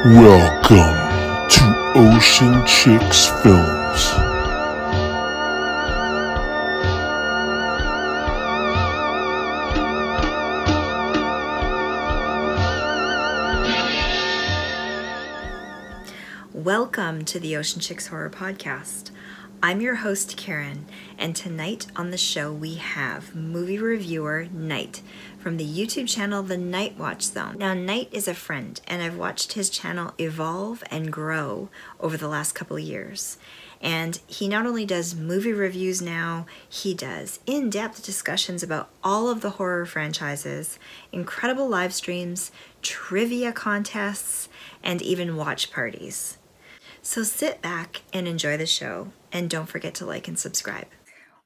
Welcome to Ocean Chicks Films. Welcome to the Ocean Chicks Horror Podcast. I'm your host, Karen, and tonight on the show we have movie reviewer Night from the YouTube channel The Nightwatch Zone. Now, Night is a friend, and I've watched his channel evolve and grow over the last couple of years. And he not only does movie reviews now, he does in-depth discussions about all of the horror franchises, incredible live streams, trivia contests, and even watch parties. So sit back and enjoy the show, and don't forget to like and subscribe.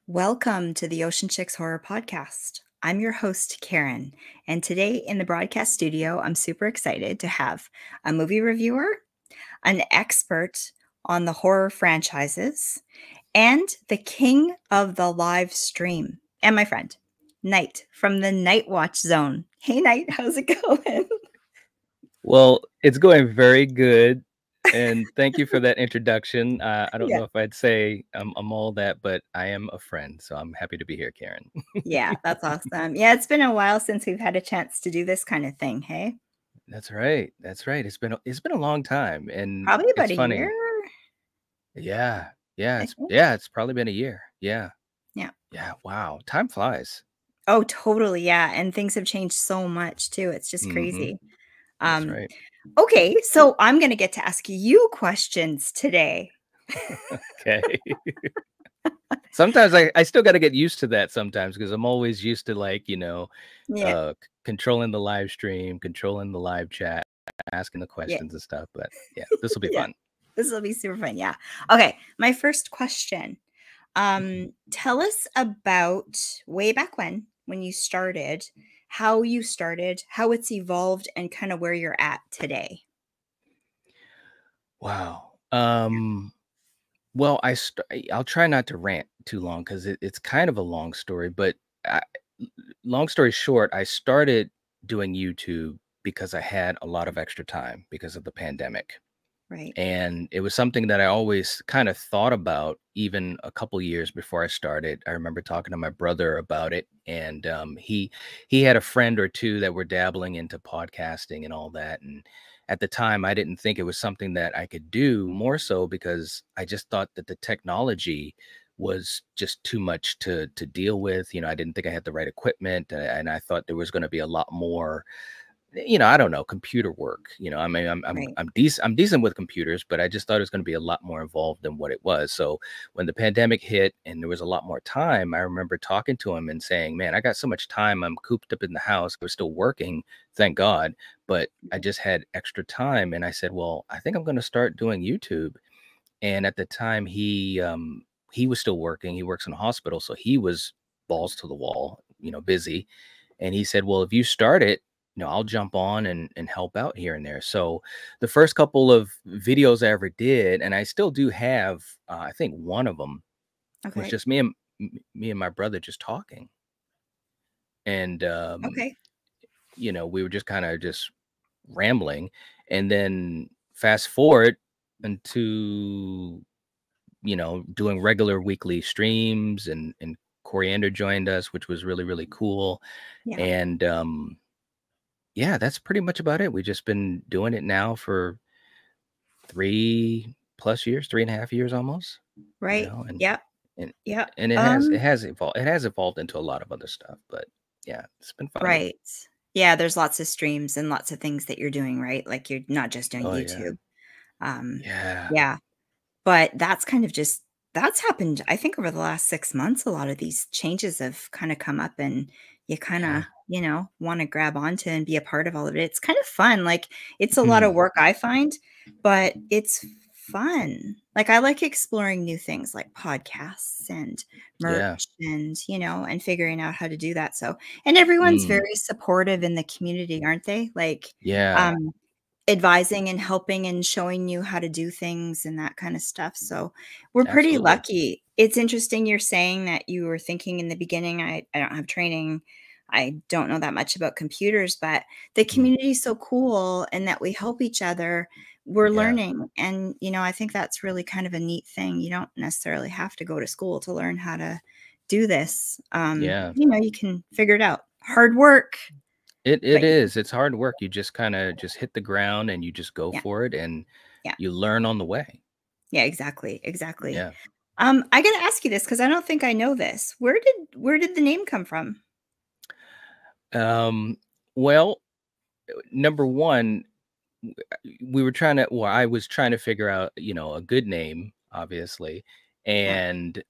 Welcome to the Ocean Chicks Horror Podcast. I'm your host, Karen, and today in the broadcast studio, I'm super excited to have a movie reviewer, an expert on the horror franchises, and the king of the live stream, and my friend, Night from the Nightwatch Zone. Hey, Night, how's it going? Well, it's going very good. And thank you for that introduction. I don't know if I'd say I'm all that, but I am a friend. So I'm happy to be here, Karen. Yeah, that's awesome. Yeah, it's been a while since we've had a chance to do this kind of thing, hey? That's right. That's right. It's been a long time, and Probably about it's a funny. year. Yeah. I think. It's probably been a year. Yeah. Yeah. Yeah. Wow. Time flies. Oh, totally. Yeah. And things have changed so much too. It's just crazy. That's right. Okay, so I'm going to get to ask you questions today. Okay. Sometimes I still got to get used to that sometimes because I'm always used to controlling the live stream, controlling the live chat, asking the questions and stuff. But yeah, this will be fun. This will be super fun. Yeah. Okay. My first question. Tell us about way back when you started, how you started, how it's evolved, and kind of where you're at today. Wow. Well, I'll try not to rant too long because it's kind of a long story. But long story short, I started doing YouTube because I had a lot of extra time because of the pandemic. Right. And it was something that I always kind of thought about even a couple years before I started. I remember talking to my brother about it, and he had a friend or two that were dabbling into podcasting and all that. And at the time, I didn't think it was something that I could do, more so because I just thought that the technology was just too much to deal with. I didn't think I had the right equipment, and I thought there was going to be a lot more, I don't know, computer work. I mean, I'm decent with computers, but I just thought it was going to be a lot more involved than what it was. So when the pandemic hit and there was a lot more time, I remember talking to him and saying, man, I got so much time. I'm cooped up in the house. We're still working, thank God, but I just had extra time. And I said, well, I think I'm going to start doing YouTube. And at the time he was still working. He works in a hospital. So he was balls to the wall, busy. And he said, well, if you start it, I'll jump on and help out here and there. So the first couple of videos I ever did, and I still do have, I think one of them was just me and my brother just talking. And, we were just kind of just rambling. And then fast forward into, doing regular weekly streams, and Coriander joined us, which was really, really cool. Yeah. And, yeah, that's pretty much about it. We've just been doing it now for 3+ years, 3.5 years almost. Right. And, yeah. And it has evolved. It has evolved into a lot of other stuff, but yeah, it's been fun. Right. Yeah, there's lots of streams and lots of things that you're doing, right? Like you're not just doing YouTube. Yeah. But that's kind of that's happened, I think, over the last 6 months. A lot of these changes have kind of come up, and you kind of, want to grab onto and be a part of all of it. It's kind of fun. Like, it's a lot of work, I find, but it's fun. Like, I like exploring new things like podcasts and merch and, and figuring out how to do that. So, and everyone's very supportive in the community, aren't they? Like, advising and helping and showing you how to do things and that kind of stuff. So we're pretty lucky. It's interesting you're saying that you were thinking in the beginning, I don't have training. I don't know that much about computers, but the community is so cool and that we help each other. We're Yeah. learning. And, I think that's really kind of a neat thing. You don't necessarily have to go to school to learn how to do this. Yeah. You can figure it out. Hard work, It but is. It's hard work. You just kind of just hit the ground and you just go yeah, for it, and yeah, you learn on the way. yeah, exactly, exactly. Yeah. I got to ask you this because I don't think I know this. Where did the name come from? Um, well, number one, we were trying to, well, I was trying to figure out, a good name, obviously. Yeah. And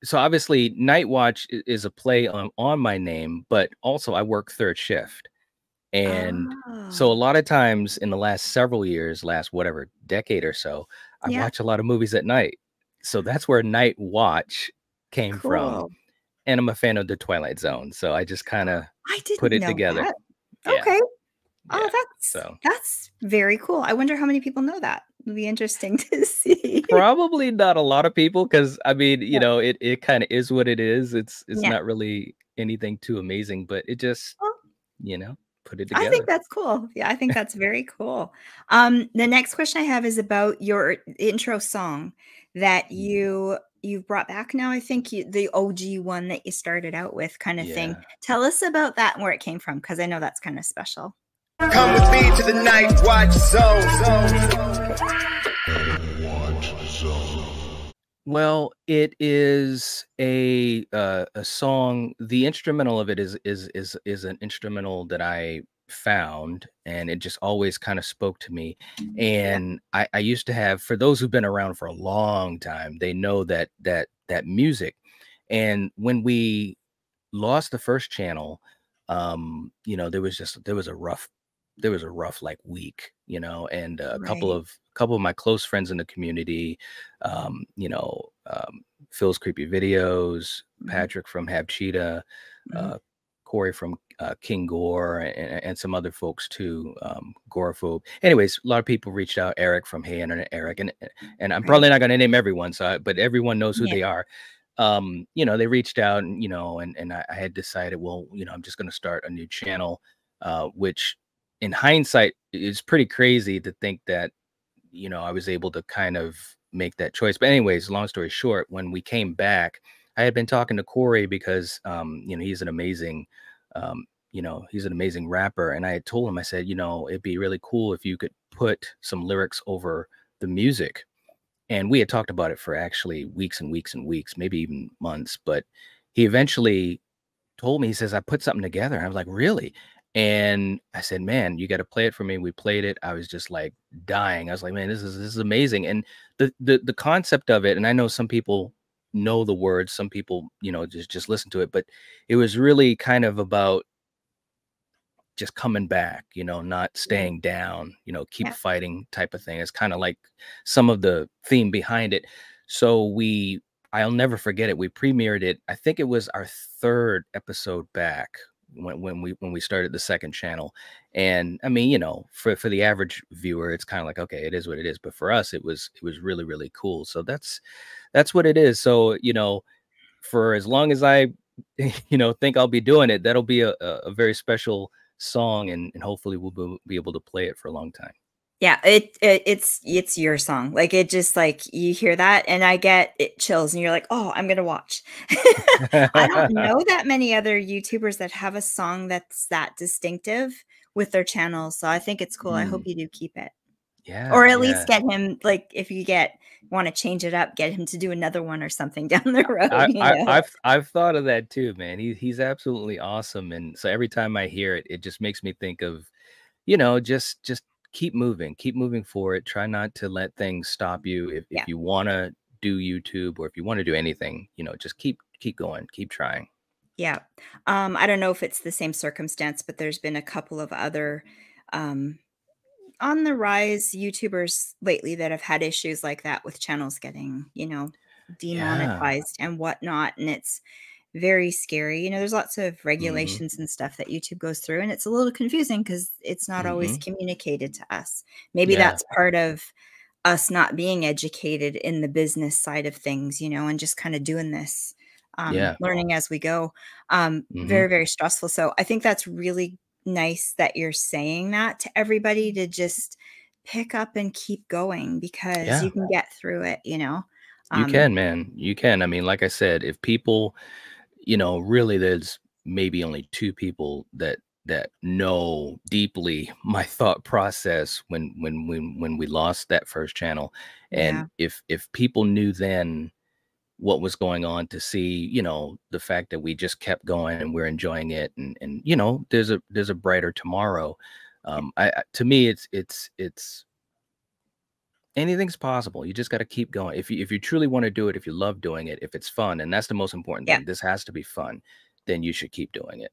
so obviously Nightwatch is a play on my name, but also I work third shift. And so a Oh, lot of times in the last several years, last whatever decade or so, I yeah, watch a lot of movies at night. So that's where Night Watch came from. cool. And I'm a fan of the Twilight Zone. So I just kind of I put didn't it know together. that. Yeah. Okay. Oh, Yeah. that's So that's very cool. I wonder how many people know that. It'll be interesting to see. probably not a lot of people, because I mean, Yeah. it kind of is what it is. It's Yeah. not really anything too amazing, but it just, Well, you know, put it I think together. that's cool. Yeah, I think that's very cool. The next question I have is about your intro song that Mm. you've brought back now. I think the OG one that you started out with, kind of thing. Yeah. Tell us about that and where it came from, because I know that's kind of special. Come with me to the Nightwatch Zone. Nightwatch Zone. Well, it is a song. The instrumental of it is an instrumental that I found, and it just always kind of spoke to me. Yeah. And I used to have, for those who've been around for a long time, they know that music. And when we lost the first channel, there was a rough like week, and Right. a couple of my close friends in the community, Phil's Creepy Videos, Mhm. Patrick from Have Cheetah, Mhm. uh, Corey from King Gore, and some other folks too, Gorophobe. Anyways, a lot of people reached out. Eric from Hey Internet Eric, and I'm Right. probably not going to name everyone, but everyone knows who Yeah. they are. They reached out, and I had decided, well, I'm just going to start a new channel, which in hindsight is pretty crazy to think that, I was able to kind of make that choice. But anyways, long story short, when we came back, I had been talking to Corey because, he's an amazing, he's an amazing rapper. And I had told him, I said, it'd be really cool if you could put some lyrics over the music. And we had talked about it for actually weeks and weeks and weeks, maybe even months. But he eventually told me, he says, I put something together. And I was like, really? And I said, man, you got to play it for me. We played it. I was just like dying. I was like, man, this is amazing. And the concept of it, and I know some people know the words, some people, just listen to it, but it was really kind of about just coming back, not Right. staying down, keep Yeah. fighting type of thing. It's kind of like some of the theme behind it. So I'll never forget it. We premiered it. I think it was our third episode back when we started the second channel. And I mean, for the average viewer, it's kind of like, okay, it is what it is. But for us, it was really, really cool. So that's what it is. So, for as long as I, think I'll be doing it, that'll be a very special song, and hopefully we'll be able to play it for a long time. Yeah, it's your song. Like, it just, like, you hear that and I get it chills and you're like, "Oh, I'm gonna watch." I don't know that many other YouTubers that have a song that's that distinctive with their channels, so I think it's cool. I hope Mm, you do keep it. Or yeah, at least yeah. get him, like, if you wanna change it up, get him to do another one or something down the road, I, you I know? I've thought of that too, man. He's absolutely awesome, and so every time I hear it, it just makes me think of, just keep moving forward. Try not to let things stop you. Yeah. If you want to do YouTube, or if you want to do anything, just keep going, keep trying. Yeah. I don't know if it's the same circumstance, but there's been a couple of other, um, on the rise YouTubers lately that have had issues like that with channels getting, Yeah. demonetized and whatnot. And it's very scary. There's lots of Hmm. regulations and stuff that YouTube goes through, and it's a little confusing because it's not always Hmm. communicated to us. Maybe Yeah. that's part of us not being educated in the business side of things, and just kind of doing this Yeah. learning as we go. Hmm. Very, very stressful. So I think that's really nice that you're saying that to everybody, to just pick up and keep going, because Yeah. you can get through it, you know? You Um, can, man. You can. I mean, like I said, if people, really there's maybe only two people that know deeply my thought process when we lost that first channel. And yeah, if people knew then what was going on, to see, the fact that we just kept going and we're enjoying it, and there's a brighter tomorrow. yeah, To me, it's anything's possible. You just got to keep going. If you truly want to do it, if you love doing it, if it's fun, and that's the most important yeah, thing. This has to be fun. Then you should keep doing it.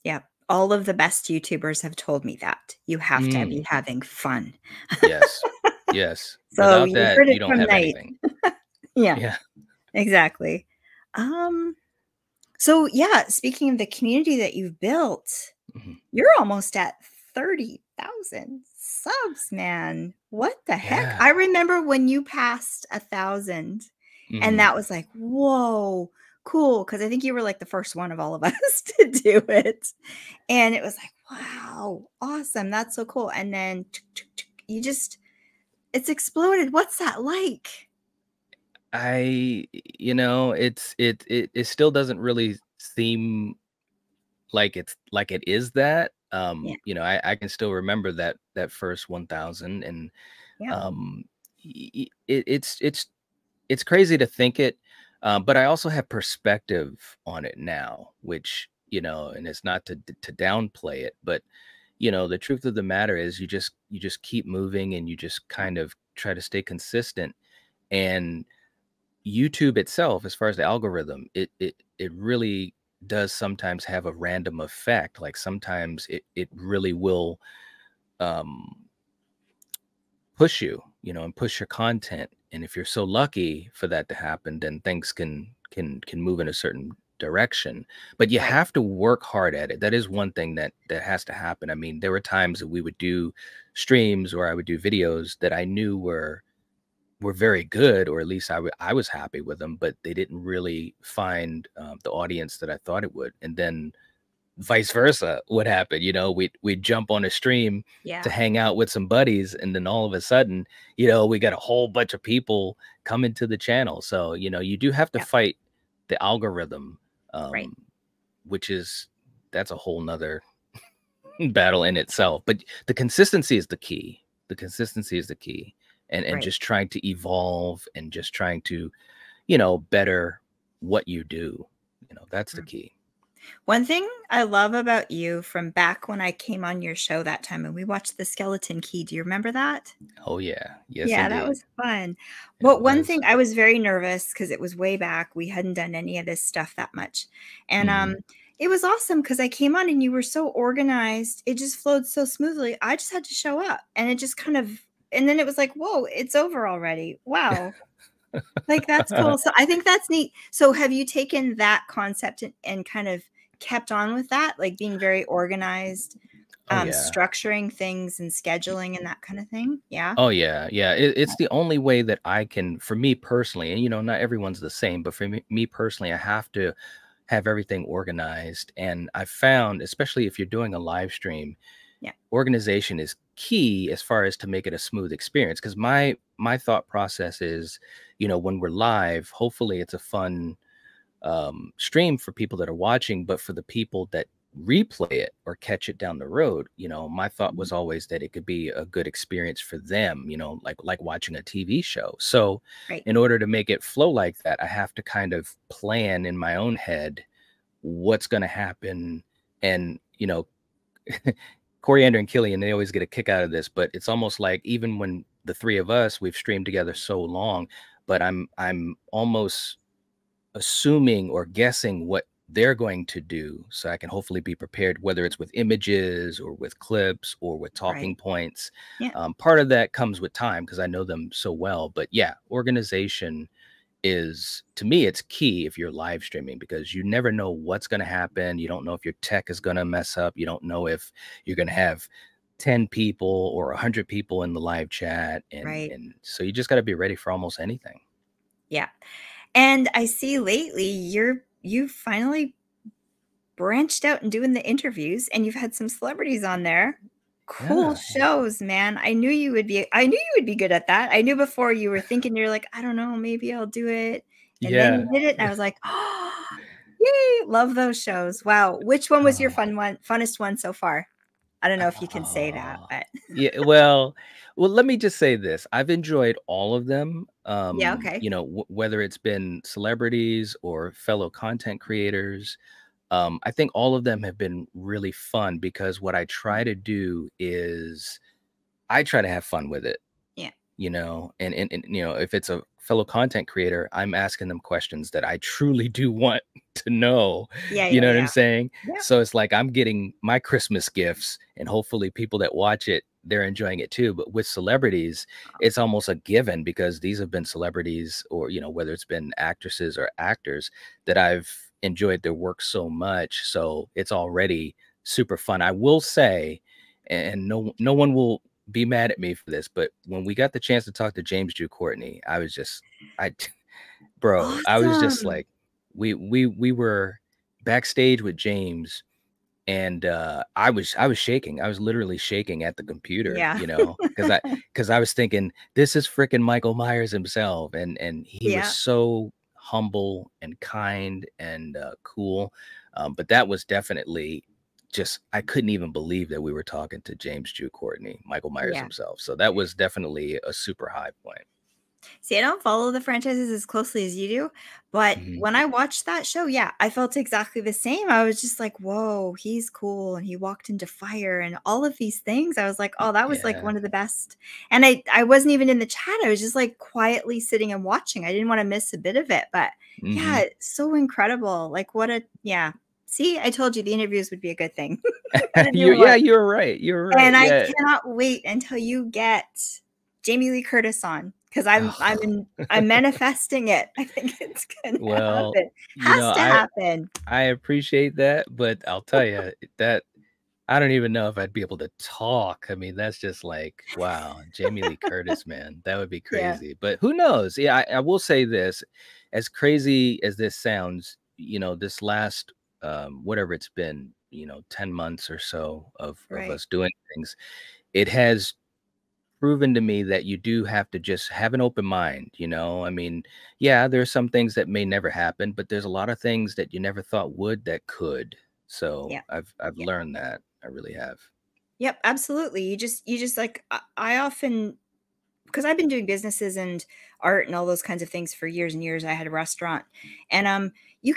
yeah. All of the best YouTubers have told me that you have to be Mm, having fun. yes. Yes. So Without you that, heard you it don't from have Night. anything. Yeah, Yeah. exactly. Um, so yeah, speaking of the community that you've built, Mhm. you're almost at 30,000 subs, man. What the heck? Yeah. I remember when you passed 1,000, and Mhm. that was like, whoa, cool. Cause I think you were like the first one of all of us to do it. And it was like, wow, awesome. That's so cool. And then you just, it's exploded. What's that like? It still doesn't really seem like it is that. Yeah. I can still remember that first 1,000. And Yeah. um it's crazy to think it, but I also have perspective on it now, which, and it's not to downplay it, but the truth of the matter is you just keep moving, and you just kind of try to stay consistent. And YouTube itself, as far as the algorithm, it really does sometimes have a random effect. Like sometimes it really will um push you, and push your content. And if you're so lucky for that to happen, then things can move in a certain direction. But you Right. have to work hard at it. That is one thing that has to happen. I mean, there were times that we would do streams, or I would do videos that I knew were very good, or at least I was happy with them, but they didn't really find the audience that I thought it would. And then vice versa would happen. We'd jump on a stream to Yeah. hang out with some buddies, and then all of a sudden, we got a whole bunch of people coming to the channel. So, you do have to Yeah. fight the algorithm, Right. um, which is that's a whole nother battle in itself. But the consistency is the key. The consistency is the key. And Right. just trying to evolve, and just trying to, better what you do. That's the key. One thing I love about you from back when I came on your show that time and we watched The Skeleton Key. Do you remember that? Oh yeah. Yes, Yeah, that indeed. was fun. It But one was. thing I was very nervous because it was way back. We hadn't done any of this stuff that much. And Mhm. it was awesome because I came on and you were so organized. It just flowed so smoothly. I just had to show up, and it just kind of, and then it was like, whoa, it's over already. Wow. Like, that's cool. So I think that's neat. So have you taken that concept and kind of kept on with that, like being very organized, Oh yeah. structuring things and scheduling and that kind of thing? Yeah. Oh yeah. Yeah. It's the only way that I can, for me personally, and not everyone's the same, but for me personally, I have to have everything organized. And I found, especially if you're doing a live stream, Yeah. organization is key as far as to make it a smooth experience. Because my thought process is, when we're live, hopefully it's a fun stream for people that are watching, but for the people that replay it or catch it down the road, my thought Mhm. was always that it could be a good experience for them, like watching a TV show. So Right. in order to make it flow like that, I have to kind of plan in my own head what's going to happen. And Coriander and Killian, they always get a kick out of this, but it's almost like, even when the three of us, we've streamed together so long, but I'm almost assuming or guessing what they're going to do, so I can hopefully be prepared, whether it's with images or with clips or with talking Right. points. Yeah. Part of that comes with time, because I know them so well. But yeah, organization is, to me, it's key if you're live streaming, because you never know what's going to happen. You don't know if your tech is going to mess up. You don't know if you're going to have 10 people or 100 people in the live chat. and Right. and so you just got to be ready for almost anything. Yeah. And I see lately you're you finally branched out and doing the interviews, and you've had some celebrities on there. Cool shows, man. I knew you would be good at that. I knew before you were thinking, you're like, I don't know, maybe I'll do it. And then you did it, and I was like, oh, yay, love those shows. Wow. Which one was your funnest one so far? I don't know if you can say that, but yeah, well, let me just say this. I've enjoyed all of them. yeah, okay. You know, whether it's been celebrities or fellow content creators. I think all of them have been really fun because what I try to do is I try to have fun with it. Yeah. You know, and you know, if it's a fellow content creator, I'm asking them questions that I truly do want to know. Yeah, You yeah, know what I'm yeah. saying? Yeah. So it's like I'm getting my Christmas gifts, and hopefully people that watch it, they're enjoying it too. But with celebrities, it's almost a given because these have been celebrities, or you know, whether it's been actresses or actors that I've enjoyed their work so much. So it's already super fun. I will say, and no one will be mad at me for this, but when we got the chance to talk to James Drew Courtney, I was just, bro, I was just Awesome. like, we were backstage with James, and I was shaking. I was literally shaking at the computer, Yeah. you know, because I was thinking this is freaking Michael Myers himself, and he was Yeah. so humble and kind and cool. But that was definitely just I couldn't even believe that we were talking to James Drew Courtney, Michael Myers Yeah. himself. So that was definitely a super high point. See, I don't follow the franchises as closely as you do, but Mhm. when I watched that show, yeah, I felt exactly the same. I was just like, whoa, he's cool. And he walked into fire and all of these things. I was like, oh, that was like Yeah. one of the best. And I wasn't even in the chat. I was just like quietly sitting and watching. I didn't want to miss a bit of it. But yeah, Hmm. it's so incredible. Like what a yeah. See, I told you the interviews would be a good thing. I didn't you even yeah, work. you're right. You're right. And I Yeah. cannot wait until you get Jamie Lee Curtis on because I'm manifesting it. I think it's gonna Well, happen. you know, Has to happen. I appreciate that, but I'll tell you that I don't even know if I'd be able to talk. I mean, that's just like, wow, Jamie Lee Curtis, man, that would be Yeah. crazy. But who knows? Yeah, I will say this, as crazy as this sounds, you know, this last whatever it's been, you know, 10 months or so of Right. us doing things, it has proven to me that you do have to just have an open mind, you know? I mean, yeah, there's some things that may never happen, but there's a lot of things that you never thought would that could. So Yeah. I've Yeah. learned that. I really have. Yep, absolutely. You just like I often because I've been doing businesses and art and all those kinds of things for years and years. I had a restaurant. And you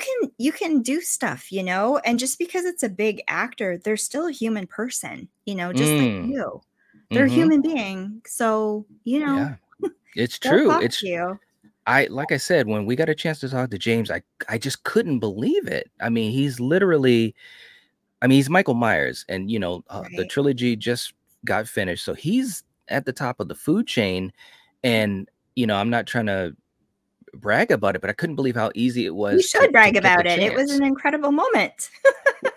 can do stuff, and just because it's a big actor, they're still a human person, just like Mm. you. They're a Mm-hmm. human being. So, Yeah. It's they'll true. talk It's to you. I like I said, when we got a chance to talk to James, I just couldn't believe it. I mean, he's literally I mean, he's Michael Myers, and you know, the Right. trilogy just got finished, so he's at the top of the food chain. And you know, I'm not trying to brag about it, but I couldn't believe how easy it You was should to brag get the about it. It was chance. an incredible moment.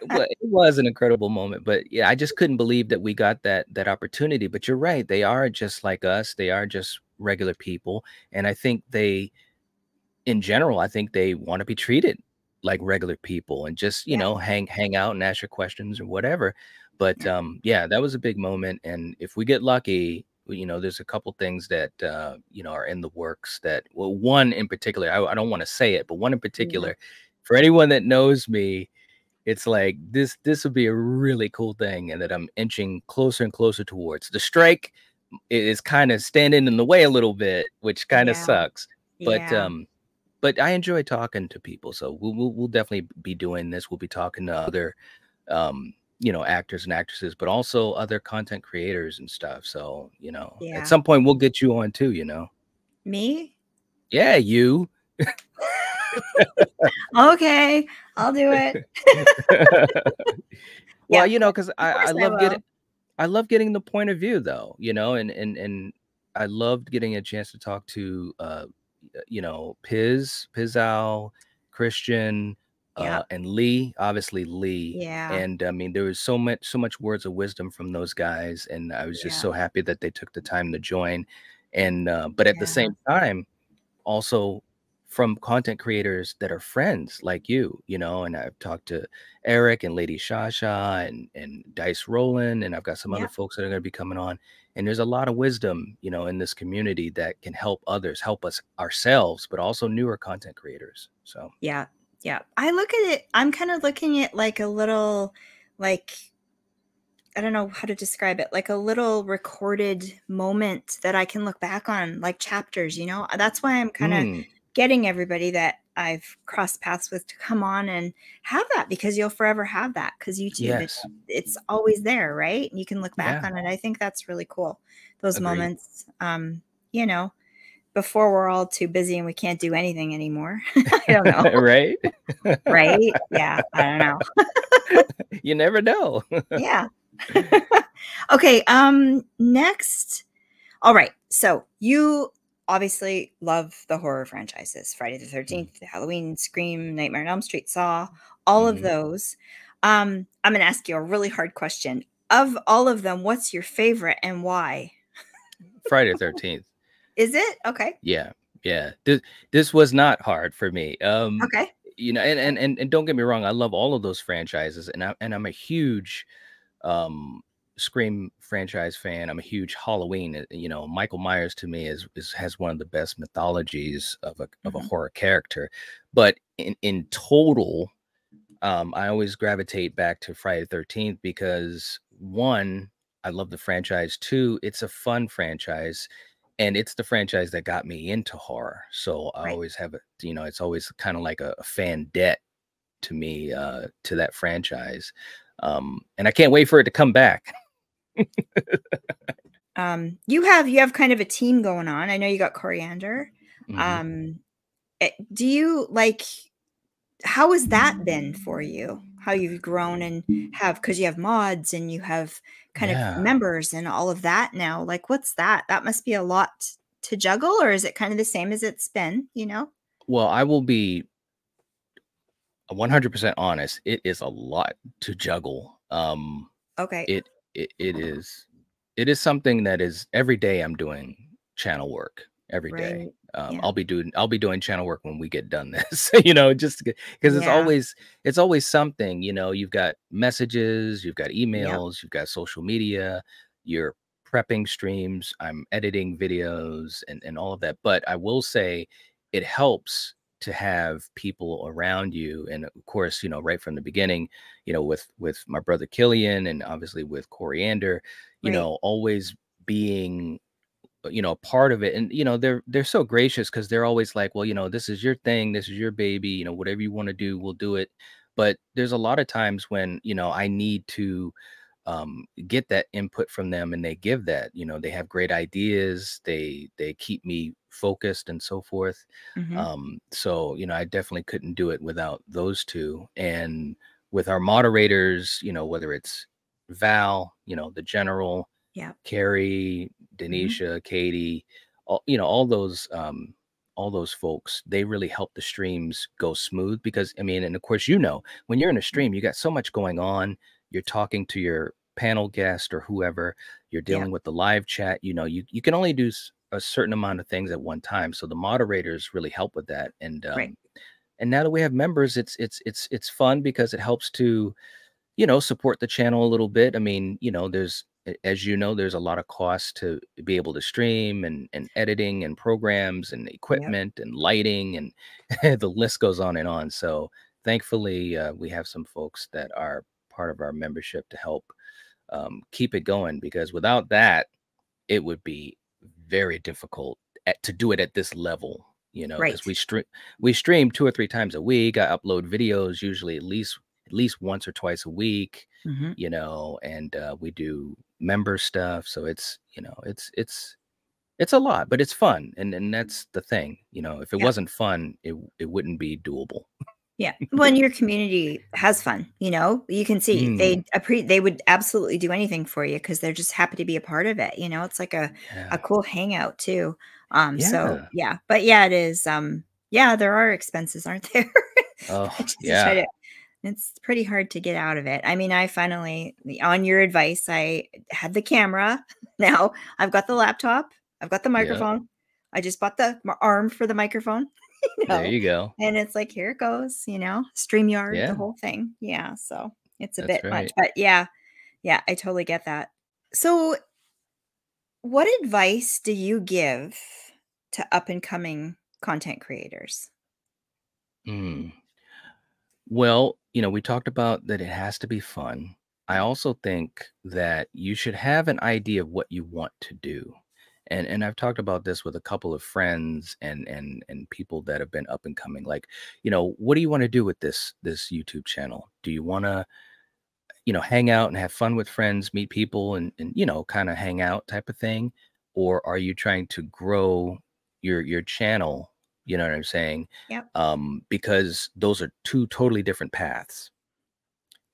Well, it was an incredible moment, but yeah, I just couldn't believe that we got that opportunity. But you're right, they are just like us. They are just regular people, and I think they in general, I think they want to be treated like regular people and just, you Yeah. know, hang out and ask your questions or whatever. But Yeah. yeah, that was a big moment. And if we get lucky, you know, there's a couple things that you know, are in the works that well, one in particular, I don't want to say it, but one in Yeah. particular, for anyone that knows me, it's like this would be a really cool thing and that I'm inching closer and closer towards. The strike is kind of standing in the way a little bit, which kind of Yeah. sucks. But Yeah. but I enjoy talking to people, so we'll definitely be doing this. We'll be talking to other, you know, actors and actresses, but also other content creators and stuff. So you know, at Yeah. some point we'll get you on too. You know, Me? yeah, you. Okay, I'll do it. Well, Yeah, you know, because of course I will. I love getting the point of view though. You know, and I loved getting a chance to talk to you know, Pizal, Christian, Yep. and Lee, obviously Lee. Yeah. And I mean, there was so much words of wisdom from those guys, and I was just Yeah. so happy that they took the time to join. And but at the Yeah. same time, also from content creators that are friends like you know, and I've talked to Eric and Lady Shasha and Dice Roland, and I've got some other Yep. folks that are going to be coming on. And there's a lot of wisdom, you know, in this community that can help others, help us ourselves, but also newer content creators. So Yeah. Yeah. I look at it, I'm kind of looking at like a little, like, I don't know how to describe it, like a little recorded moment that I can look back on, like chapters, you know? That's why I'm kind of mm, getting everybody that I've crossed paths with to come on and have that, because you'll forever have that, because YouTube, yes, it's always there, right? And you can look back yeah, on it. I think that's really cool. Those agreed. moments, you know, before we're all too busy and we can't do anything anymore. I don't know. Right? Right? Yeah. I don't know. You never know. Yeah. Okay, next. All right. So you obviously love the horror franchises, Friday the 13th, Halloween, Scream, Nightmare on Elm Street, Saw, all of Mhm. those. I'm going to ask you a really hard question. Of all of them, what's your favorite and why? Friday the 13th. Is it? Okay. Yeah, yeah. This was not hard for me. Okay. You know, and don't get me wrong, I love all of those franchises, and I'm a huge um Scream franchise fan. I'm a huge Halloween. You know, Michael Myers to me is has one of the best mythologies of a Hmm. horror character. But in total, I always gravitate back to Friday the 13th because one, I love the franchise. Two, it's a fun franchise, and it's the franchise that got me into horror. So I Right. always have a, you know, it's always kind of like a fan debt to me, to that franchise. And I can't wait for it to come back. You have kind of a team going on. I know you got Coriander. Hmm. Um, do you like, how has that been for you? How you've grown and have, because you have mods and you have kind of Yeah. members and all of that now. Like, what's that? That must be a lot to juggle, or is it kind of the same as it's been, you know? Well, I will be 100% honest. It is a lot to juggle. Okay. It it is something that is every day I'm doing channel work every day. Right. Yeah. I'll be doing channel work when we get done this, you know, just because Yeah. it's always something, you know, you've got messages, you've got Yep. emails, you've got social media, you're prepping streams, I'm editing videos and all of that. But I will say it helps to have people around you. And of course, you know, right from the beginning, you know, with my brother Killian and obviously with Coriander, you Right. know, always being, you know, a part of it. And you know, they're so gracious because they're always like, well, you know, this is your thing, this is your baby, you know, whatever you want to do, we'll do it. But there's a lot of times when, you know, I need to get that input from them, and they give that, you know, they have great ideas, they keep me focused and so forth. Hmm. So you know, I definitely couldn't do it without those two. And with our moderators, you know, whether it's Val, you know, the general, Yeah. Carrie, Hmm. Denisha, Katie, you know, all those folks, they really help the streams go smooth because I mean, and of course, you know, when you're in a stream, you got so much going on. You're talking to your panel guest or whoever, you're Yeah. dealing with the live chat, you know, you can only do a certain amount of things at one time. So the moderators really help with that. Right. And now that we have members, it's fun because it helps to, you know, support the channel a little bit. I mean, you know, as you know, there's a lot of costs to be able to stream and editing and programs and Yep. equipment and lighting and the list goes on and on. So thankfully, we have some folks that are part of our membership to help keep it going because without that, it would be very difficult to do it at this level, you know, because Right. we stream 2 or 3 times a week. I upload videos usually at least once or twice a week, Hmm. you know, and we do member stuff. So it's, you know, it's a lot, but it's fun. And that's the thing, you know, if it Yeah. wasn't fun, it wouldn't be doable. Yeah. When your community has fun, you know, you can see Mm, they would absolutely do anything for you because they're just happy to be a part of it. You know, it's like a yeah. cool hangout too. So Yeah. yeah, but yeah, it is. Yeah, there are expenses, aren't there? Oh, Just to try yeah. to, it's pretty hard to get out of it. I mean, I finally, on your advice, I had the camera. Now I've got the laptop. I've got the Yeah. microphone. I just bought the arm for the microphone. There you go. And it's like, here it goes, StreamYard, the Yeah, whole thing. Yeah. So it's a that's bit much, right. but yeah, I totally get that. So what advice do you give to up and coming content creators? Mm. Well, we talked about that it has to be fun. I Yeah. also think that you should have an idea of what you want to do. And I've talked about this with a couple of friends and people that have been up and coming. Like, what do you want to do with this YouTube channel? Do you want to, hang out and have fun with friends, meet people and kind of hang out type of thing? Or are you trying to grow your channel? You know what I'm saying? Yep. Because those are two totally different paths.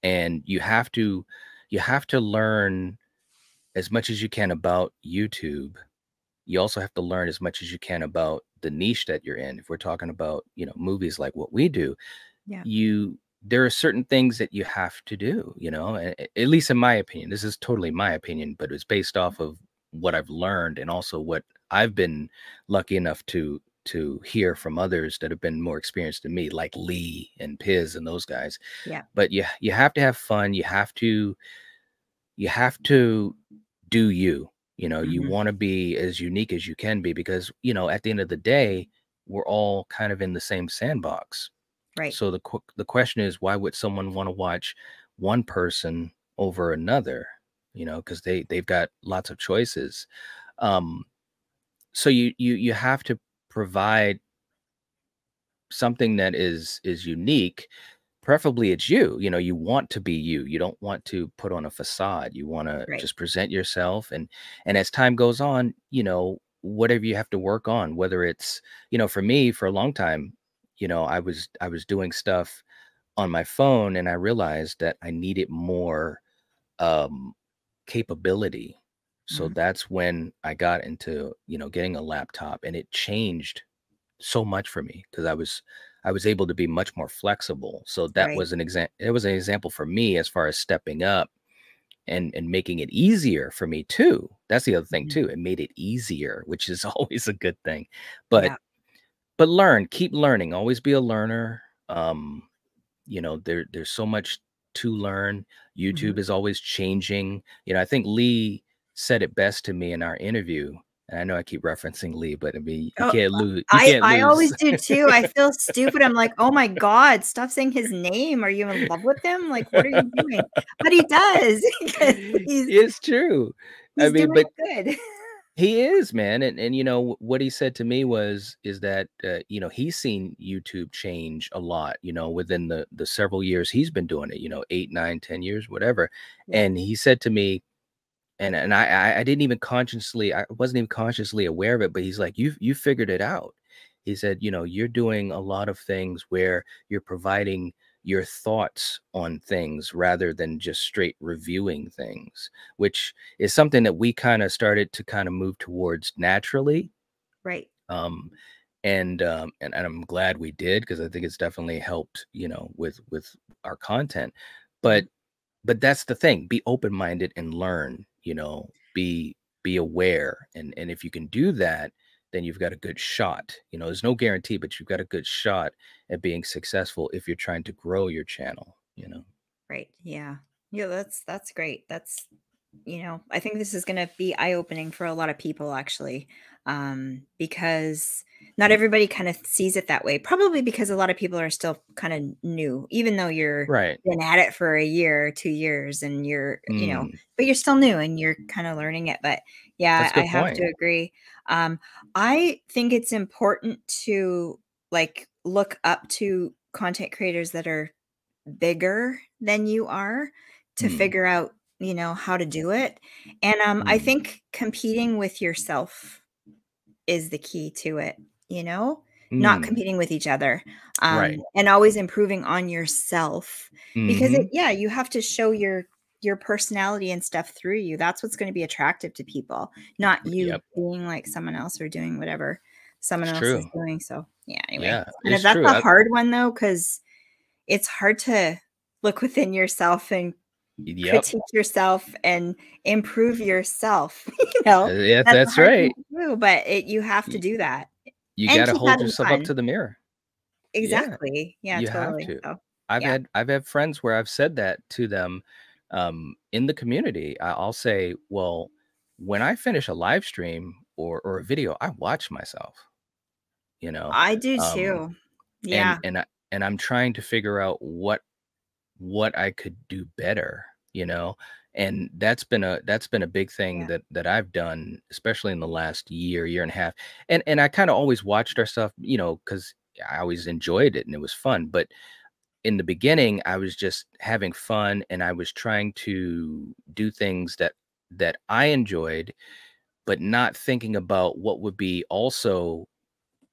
And you have to learn as much as you can about YouTube. You also have to learn as much as you can about the niche that you're in. If we're talking about, movies like what we do, Yeah. there are certain things that you have to do, at least in my opinion. This is totally my opinion, but it's based off of what I've learned and also what I've been lucky enough to hear from others that have been more experienced than me, like Lee and Piz and those guys. Yeah. But you have to have fun. You have to do you. You Mhm. want to be as unique as you can be because, at the end of the day, we're all kind of in the same sandbox. Right. So the question is, why would someone want to watch one person over another? Because they've got lots of choices. Um, so you have to provide something that is unique. Preferably it's you. You want to be you. You don't want to put on a facade. You want to Right. just present yourself, and as time goes on, whatever you have to work on, whether it's, for me, for a long time, I was doing stuff on my phone, and I realized that I needed more um capability. So Mhm. that's when I got into, getting a laptop, and it changed so much for me because I was able to be much more flexible. So that Right. was an example for me as far as stepping up and making it easier for me too. That's the other thing Mhm. too. It made it easier, which is always a good thing. But Yeah. but keep learning, always be a learner. There's so much to learn. Mhm. YouTube is always changing. I think Lee said it best to me in our interview. And I know I keep referencing Lee, but I mean, you Oh, can't lose. You I can't I lose. always do too. I feel stupid. I'm like, "Oh my god, stop saying his name. Are you in love with him? Like, what are you doing?" But he does because It's true. I he's mean, doing but it good. he is, man. And what he said to me is that he's seen YouTube change a lot, within the several years he's been doing it, 8, 9, 10 years, whatever. Yeah. And he said to me, and I didn't even consciously, I wasn't even consciously aware of it, but he's like, you figured it out. He said, you're doing a lot of things where you're providing your thoughts on things rather than just straight reviewing things, which is something that we kind of started to kind of move towards naturally. Right. Um, and I'm glad we did because I think it's definitely helped, with our content. Mhm. But that's the thing, be open-minded and learn, be aware, and if you can do that, then you've got a good shot. There's no guarantee, but you've got a good shot at being successful if you're trying to grow your channel. Right. Yeah. Yeah, that's great. I think this is gonna be eye-opening for a lot of people actually, because not everybody kind of sees it that way. Probably because a lot of people are still kind of new, even though you're Right. been at it for a year or 2 years and Mm, but you're still new and you're kind of learning it. But that's yeah, a I good have to point. agree. I think it's important to like look up to content creators that are bigger than you are to Mm, figure out, how to do it. And I mm, think competing with yourself is the key to it, not mm, competing with each other. right. And always improving on yourself because Mhm. yeah, you have to show your personality and stuff through you. That's what's going to be attractive to people, not you Yep, being like someone else or doing whatever someone it's else is true. doing. So yeah, anyway, Yeah, and if it's that's true. a hard one though, because it's hard to look within yourself and Yep. critique yourself and improve yourself, you know? Yeah, That's a that's hard thing right. to do, but you have to Y do that you and gotta keep hold having yourself up fun. to the mirror. Yeah, exactly. Yeah, you have totally. to. So, I've yeah. had friends where I've said that to them in the community. I'll say, well, when I finish a live stream or a video, I watch myself, you know. I do Um, too. and Yeah. I'm trying to figure out what I could do better, you know? And that's been a big thing Yeah. that I've done, especially in the last year and a half. And I kind of always watched our stuff, you know, because I always enjoyed it and it was fun. But in the beginning, I was just having fun and I was trying to do things that I enjoyed, but not thinking about what would be also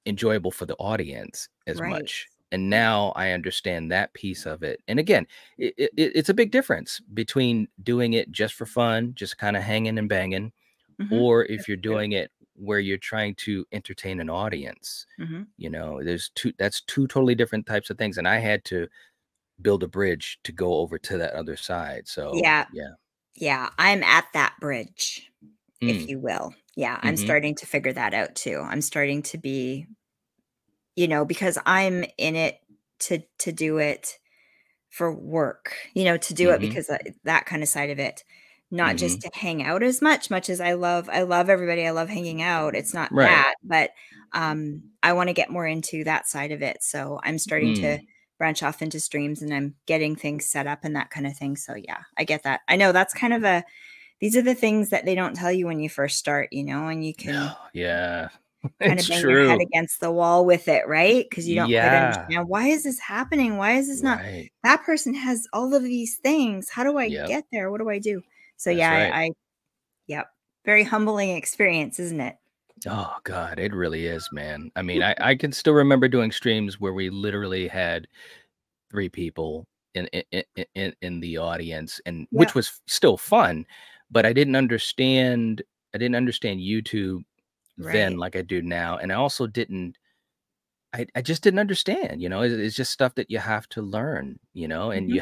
enjoyable for the audience as Right. much. And now I understand that piece of it. And again, it's a big difference between doing it just for fun, just kind of hanging and banging, Mhm. or if That's you're true. doing it where you're trying to entertain an audience. Mhm. You know, that's two totally different types of things. And I had to build a bridge to go over to that other side. So Yeah. yeah. Yeah, I'm at that bridge, if Mm, you will. Yeah, I'm mm-hmm. starting to figure that out too. I'm starting to be, because I'm in it to do it for work, to do it Mm-hmm. because that kind of side of it, not Mm-hmm. just to hang out as much as I love everybody. I love hanging out. It's not Right. that, but I want to get more into that side of it. So I'm starting to Mm. branch off into streams and I'm getting things set up and that kind of thing. So yeah, I get that. I know that's kind of these are the things that they don't tell you when you first start, and you can Yeah. kind of It's bang your head true. against the wall with it, right? Because you don't quite Yeah. understand, why is this happening? Why is this not Right. that person has all of these things. How do I Yep. get there? What do I do? So yeah, That's right. I yep. Very humbling experience, isn't it? Oh God, it really is, man. I mean, I can still remember doing streams where we literally had three people in the audience, and Yeah. which was still fun, but I didn't understand YouTube then Right. like I do now, and I also didn't. I just didn't understand. You know, it's just stuff that you have to learn. You know, and Mhm.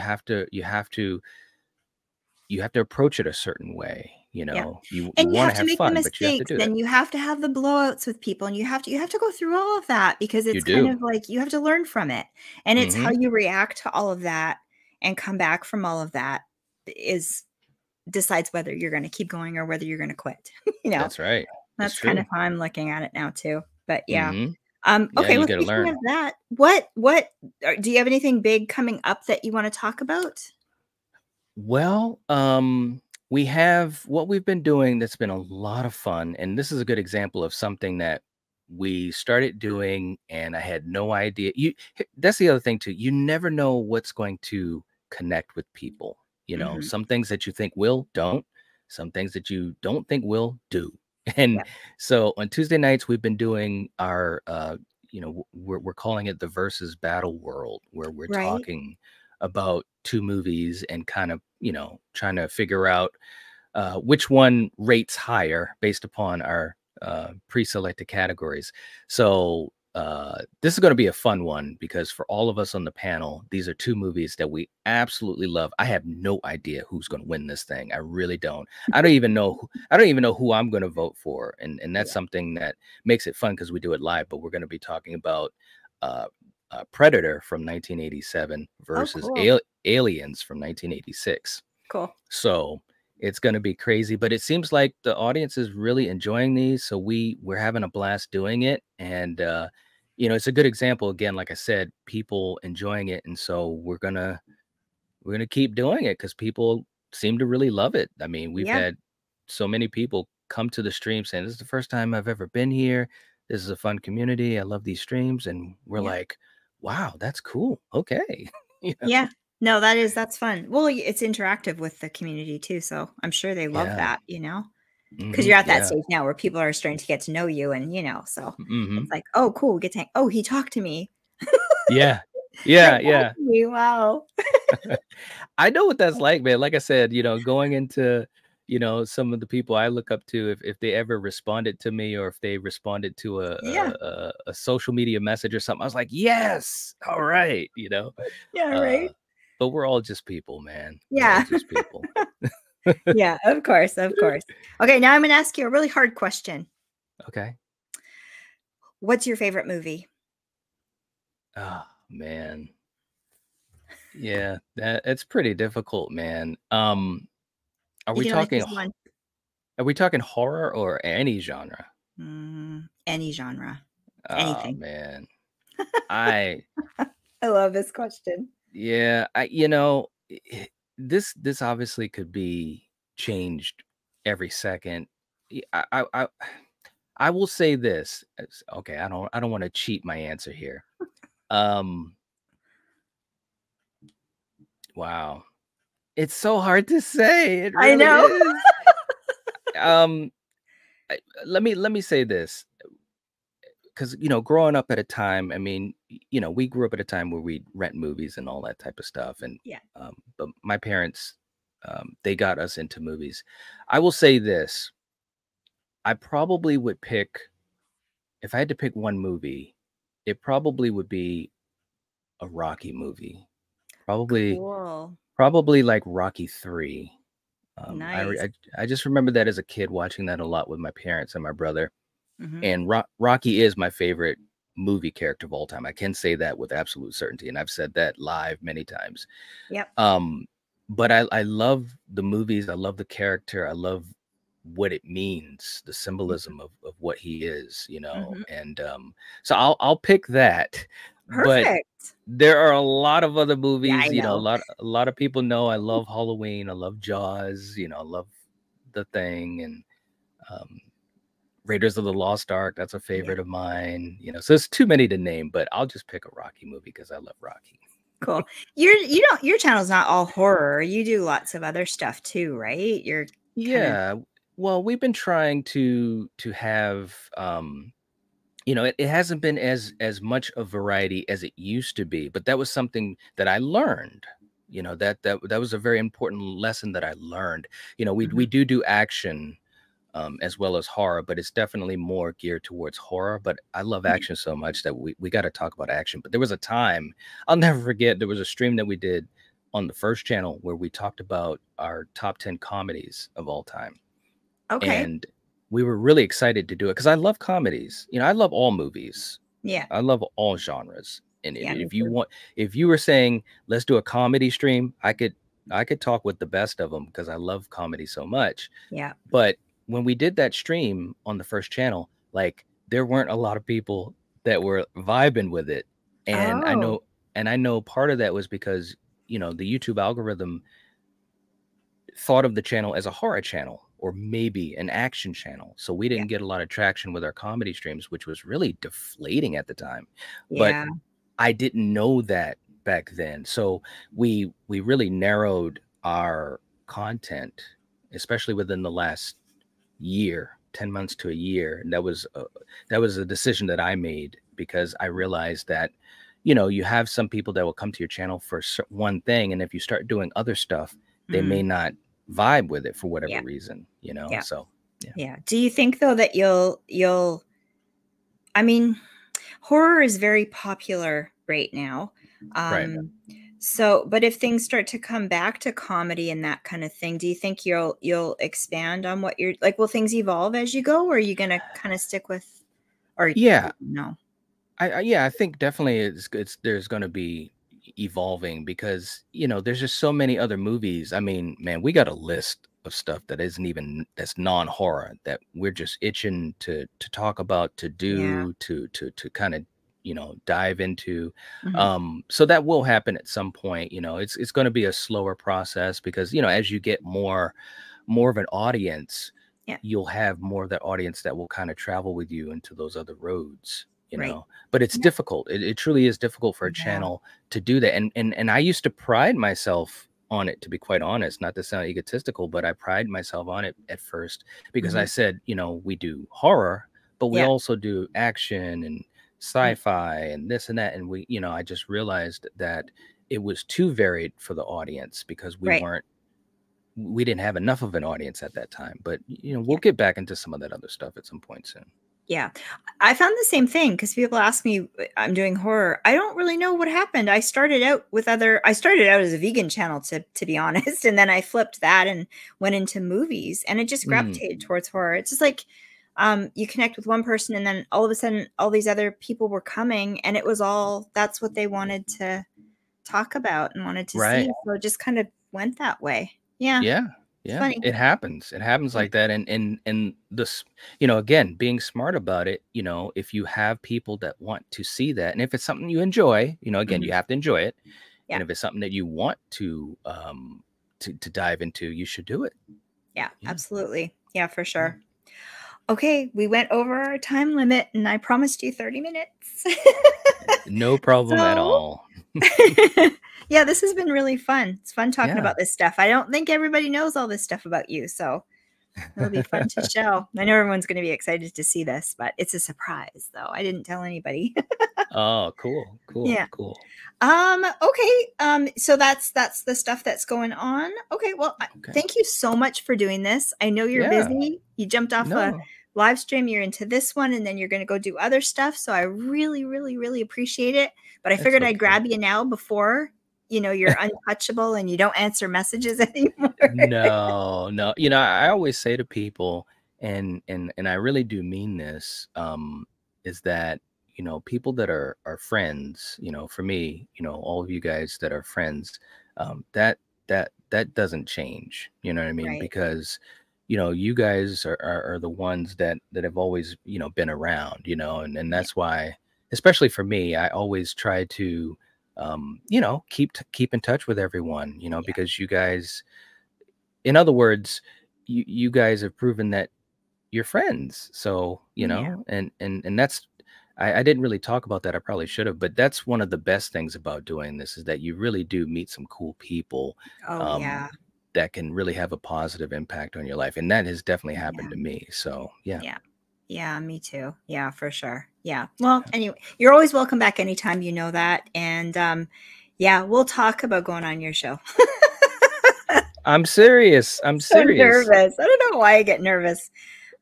you have to approach it a certain way. You Yeah. know, you And you want have to to have make the fun, but you have to mistakes, do it. and you have to have the blowouts with people, and you have to go through all of that because You it's kind do. of like you have to learn from it. And it's how Hmm. you react to all of that and come back from all of that is decides whether you're gonna keep going or whether you're gonna quit, you know? That's right. It's That's kind of true. how I'm looking at it now too. But yeah. Hmm. Yeah, Okay, you well, got to speaking learn. of that, what do you have anything big coming up that you wanna talk about? Well, we have what we've been doing that's been a lot of fun, and this is a good example of something that we started doing, and I had no idea. That's the other thing too. You never know what's going to connect with people. You know, Mhm. some things that you think will don't, some things that you don't think will do. And Yep. so on Tuesday nights, we've been doing our, we're calling it the versus battle world, where we're Right? talking about two movies and kind of trying to figure out which one rates higher based upon our pre-selected categories. So this is going to be a fun one because for all of us on the panel, these are two movies that we absolutely love. I have no idea who's going to win this thing. I really don't. I don't even know who I'm going to vote for, and that's Yeah. something that makes it fun because we do it live. But we're going to be talking about uh, Predator from 1987 Oh, versus cool. Aliens from 1986. Cool. So it's going to be crazy, but it seems like the audience is really enjoying these. So we're having a blast doing it, and it's a good example. Again, like I said, people enjoying it, and so we're gonna keep doing it because people seem to really love it. I mean, we've Yeah. had so many people come to the stream saying, "This is the first time I've ever been here. This is a fun community. I love these streams," and we're Yeah. like, "Wow, that's cool. Okay." you know? Yeah. No, that's fun. Well, it's interactive with the community too, so I'm sure they love Yeah. that, because you're at that Yeah. stage now where people are starting to get to know you and, so Hmm. it's like, "Oh, cool, we get to oh, he talked to me." Yeah. Like, Yeah. "Talk Yeah. to me, wow." I know what that's like, man. Like I said, going into, some of the people I look up to, if they ever responded to me or if they responded to Yeah. a social media message or something, I was like, yes, all right, Yeah, uh, right? but we're all just people, man. We're all Yeah. just people. Yeah, of course, of course. Okay, now I'm gonna ask you a really hard question. Okay. What's your favorite movie? Oh man. Yeah, it's pretty difficult, man. Are You we can only talking choose one. are we talking horror or any genre? Any genre, Oh anything. man. I I love this question. Yeah, this obviously could be changed every second. I will say this. Okay, I don't want to cheat my answer here. Um, wow. It's so hard to say. It I really know. is. Um, let me say this, because growing up at a time, I mean, we grew up at a time where we rent movies and all that type of stuff, and Yeah. but my parents, they got us into movies. I will say this: I probably would pick, if I had to pick one movie, it probably would be a Rocky movie. Probably, Cool. probably like Rocky 3. I, re- Nice. I just remember that as a kid watching that a lot with my parents and my brother. Hmm. And Rocky is my favorite movie character of all time. I can say that with absolute certainty, and I've said that live many times. Yep. Um, but I love the movies. I love the character. I love what it means, the symbolism of what he is, Hmm. and so I'll pick that. But Perfect. there are a lot of other Yeah, I movies, know. a lot of people know I love Halloween, I love Jaws, I love The Thing, and um, Raiders of the Lost Ark. That's a Yeah. favorite of mine. So it's too many to name, but I'll just pick a Rocky movie because I love Rocky. Cool. Your channel's not all horror. You do lots of other stuff too, right? You're kind of Yeah. Well, we've been trying to have it hasn't been as much of variety as it used to be, but that was something that I learned. That was a very important lesson that I learned. We Mhm. do action, as well as horror, but it's definitely more geared towards horror. But I love Yeah. action so much that we got to talk about action. But there was a time, I'll never forget, there was a stream that we did on the first channel where we talked about our top 10 comedies of all time. Okay. And we were really excited to do it because I love comedies. I love all movies. Yeah. I love all genres. And Yeah, me if too. if you were saying let's do a comedy stream, I could talk with the best of them because I love comedy so much. Yeah. But when we did that stream on the first channel, like there weren't a lot of people that were vibing with it. And I Oh, know and I know part of that was because, the YouTube algorithm thought of the channel as a horror channel or maybe an action channel. So we yeah. didn't get a lot of traction with our comedy streams, which was really deflating at the time. But Yeah. I didn't know that back then. So we really narrowed our content, especially within the last year, 10 months to a year. And that was a decision that I made because I realized that you have some people that will come to your channel for one thing, and if you start doing other stuff, they may Mm. not vibe with it for whatever Yeah. reason. Yeah. So yeah. Yeah. Do you think though that you'll I mean, horror is very popular right now. Right. So, but if things start to come back to comedy and that kind of thing, do you think you'll expand on what you're like? Will things evolve as you go, or are you gonna kind of stick with, or Yeah, no? I think definitely it's there's going to be evolving because there's just so many other movies. I mean, man, we got a list of stuff that isn't even that's non-horror that we're just itching to talk about, to Yeah. do, to kind of dive into. Hmm. So that will happen at some point. It's going to be a slower process because as you get more of an audience, Yeah. you'll have more of that audience that will kind of travel with you into those other roads. Right. But it's Yeah. difficult. It truly is difficult for a Yeah. channel to do that. And I used to pride myself on it, to be quite honest, not to sound egotistical, but I pride myself on it at first because I Hmm. said, we do horror, but we Yeah. also do action and Right. sci-fi and this and that. And I just realized that it was too varied for the audience because Right. we didn't have enough of an audience at that time. But we'll Yeah. get back into some of that other stuff at some point soon. Yeah. I found the same thing because people ask me, I'm doing horror. I don't really know what happened. I started out as a vegan channel to be honest. And then I flipped that and went into movies and it just Mm, gravitated towards horror. It's just like, you connect with one person and then all of a sudden all these other people were coming and it was all, that's what they wanted to talk about and wanted to Right. see. So it just kind of went that way. Yeah. Yeah. It's Yeah. funny. It happens. It happens like that. And this, again, being smart about it, if you have people that want to see that, and if it's something you enjoy, again, you Mhm. have to enjoy it. Yeah. And if it's something that you want to dive into, you should do it. Yeah, Yeah. absolutely. Yeah, for sure. Okay, we went over our time limit and I promised you 30 minutes. No problem at So, all. yeah, this has been really fun. It's fun talking Yeah. about this stuff. I don't think everybody knows all this stuff about you, so it'll be fun to show. I know everyone's going to be excited to see this, but it's a surprise, though. I didn't tell anybody. Oh, cool. Cool. Yeah. Cool. Okay. So that's the stuff that's going on. Okay. Well, Okay. thank you so much for doing this. I know you're Yeah. busy. You jumped off a No. live stream. You're into this one, and then you're going to go do other stuff. So I really, really, really appreciate it. But I That's figured I'd okay. grab you now before you're untouchable and you don't answer messages anymore. No. I always say to people, and I really do mean this, is that people that are friends, for me, all of you guys that are friends, that doesn't change. You know what I mean? Right. Because you guys are the ones that have always been around, and that's why, especially for me, I always try to keep in touch with everyone, because you guys, in other words, you guys have proven that you're friends. So, Yeah. and that's, I didn't really talk about that. I probably should have, but that's one of the best things about doing this, is that you really do meet some cool people Oh, yeah. that can really have a positive impact on your life. And that has definitely happened Yeah. to me. So yeah. Yeah. Yeah, me too. Yeah, for sure. Yeah. Well, anyway, you're always welcome back anytime, you know that. And yeah, we'll talk about going on your show. I'm serious. I'm So serious. nervous. I don't know why I get nervous.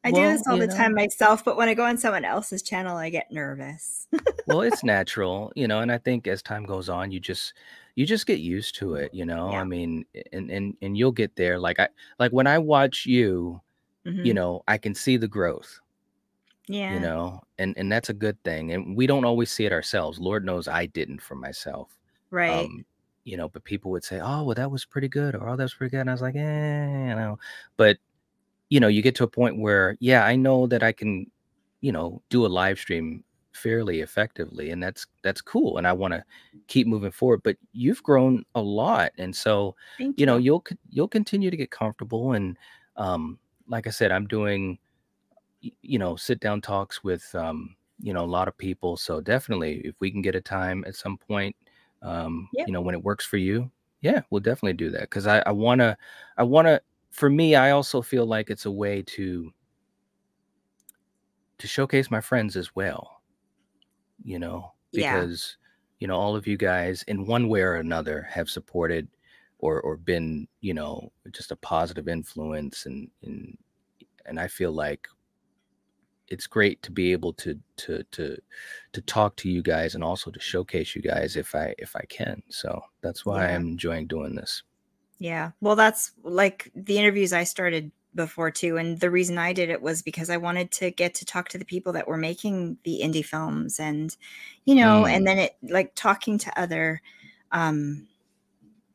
I do Well, this all the time myself, but when I go on someone else's channel, I get nervous. well, it's natural, and I think as time goes on, you just get used to it, I Yeah. mean, and you'll get there. Like when I watch you, Mhm. I can see the growth, Yeah. and that's a good thing. And we don't always see it ourselves. Lord knows I didn't for myself. Right. Um, but people would say, "Oh, well, that was pretty good," or "Oh, that was pretty good." And I was like, But you get to a point where, yeah, I know that I can, do a live stream fairly effectively, and that's cool. And I want to keep moving forward. But you've grown a lot, and so Thank you. you'll continue to get comfortable. And like I said, I'm doing sit down talks with a lot of people. So definitely, if we can get a time at some point, Yep. when it works for you, yeah, we'll definitely do that. Because I wanna. For me, I also feel like it's a way to showcase my friends as well, Yeah. because all of you guys in one way or another have supported or been, just a positive influence, and I feel like it's great to be able to talk to you guys and also to showcase you guys if I can. So that's why Yeah. I'm enjoying doing this. Yeah. Well, that's like the interviews I started before too. And the reason I did it was because I wanted to get to talk to the people that were making the indie films and, and Mm, then it like talking to other, um,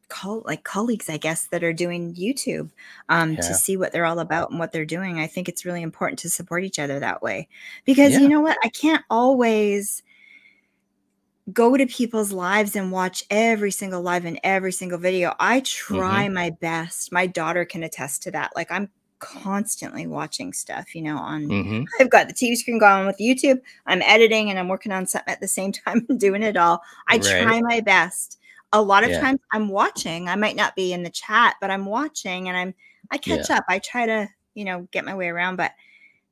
colleagues, I guess, that are doing YouTube, to yeah. see what they're all about and what they're doing. I think it's really important to support each other that way because you Yeah. know what? I can't always go to people's lives and watch every single live and every single video. I Hmm. try my best. My daughter can attest to that. Like I'm constantly watching stuff, on Hmm. I've got the TV screen going with YouTube. I'm editing and I'm working on something at the same time and doing it all. I Right. try my best. A lot of Yeah. times I'm watching. I might not be in the chat, but I'm watching and I Yeah. catch up. I try to, get my way around, but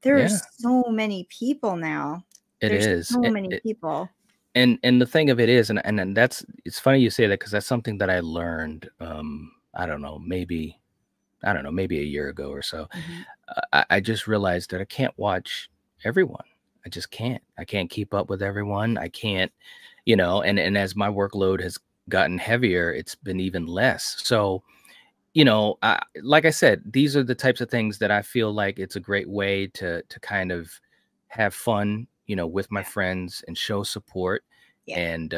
there are Yeah. so many people now. It There's is. so many people. And the thing of it is, and that's, it's funny you say that, because that's something that I learned. I don't know, maybe a year ago or so. Mhm. I just realized that I can't watch everyone. I just can't. I can't keep up with everyone. I can't, and as my workload has gotten heavier, it's been even less. So you know, like I said, these are the types of things that I feel like it's a great way to kind of have fun, you know, with my Yeah. friends and show support. Yeah. And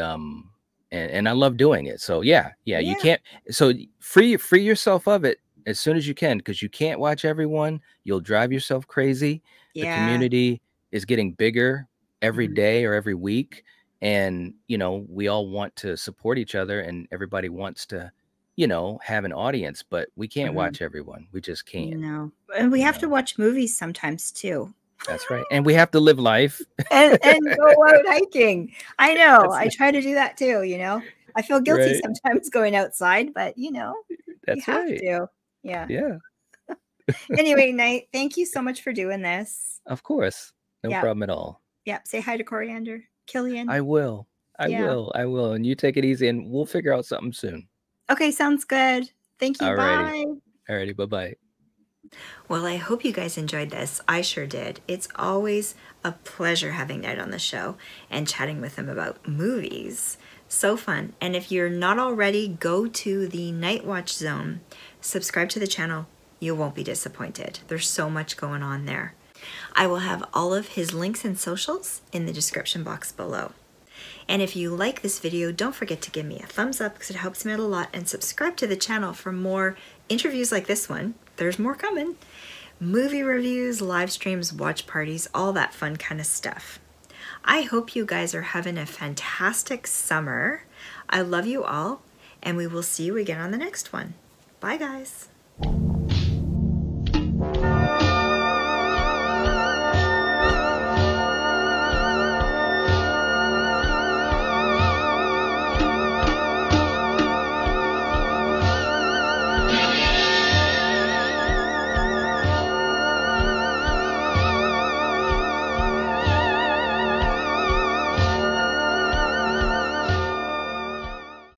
and I love doing it. So yeah, you Yeah. can't, so free yourself of it as soon as you can, because you can't watch everyone. You'll drive yourself crazy. The Yeah. community is getting bigger every Mhm. day or every week. And you know, we all want to support each other, and everybody wants to, you know, have an audience, but we can't Mhm. watch everyone. We just can't, No. And we you have to know. watch movies sometimes too. That's right. And we have to live life. And go out hiking. I know. That's I try to do that too, you know. I feel guilty right. sometimes going outside, but you know, you That's have right. to. Yeah. Yeah. Anyway, Knight, thank you so much for doing this. Of course. No Yep. problem at all. Yep. Say hi to Coriander. Killian. I will. I Yeah. will. I will. And you take it easy, and we'll figure out something soon. Okay, sounds good. Thank you. Alrighty. Bye. Alrighty. Bye-bye. Well, I hope you guys enjoyed this. I sure did. It's always a pleasure having Ned on the show and chatting with him about movies. So fun. And if you're not already, go to the Nightwatch Zone. Subscribe to the channel. You won't be disappointed. There's so much going on there. I will have all of his links and socials in the description box below. And if you like this video, don't forget to give me a thumbs up because it helps me out a lot, and subscribe to the channel for more interviews like this one. There's more coming. Movie reviews, live streams, watch parties, all that fun kind of stuff. I hope you guys are having a fantastic summer. I love you all, and we will see you again on the next one. Bye, guys.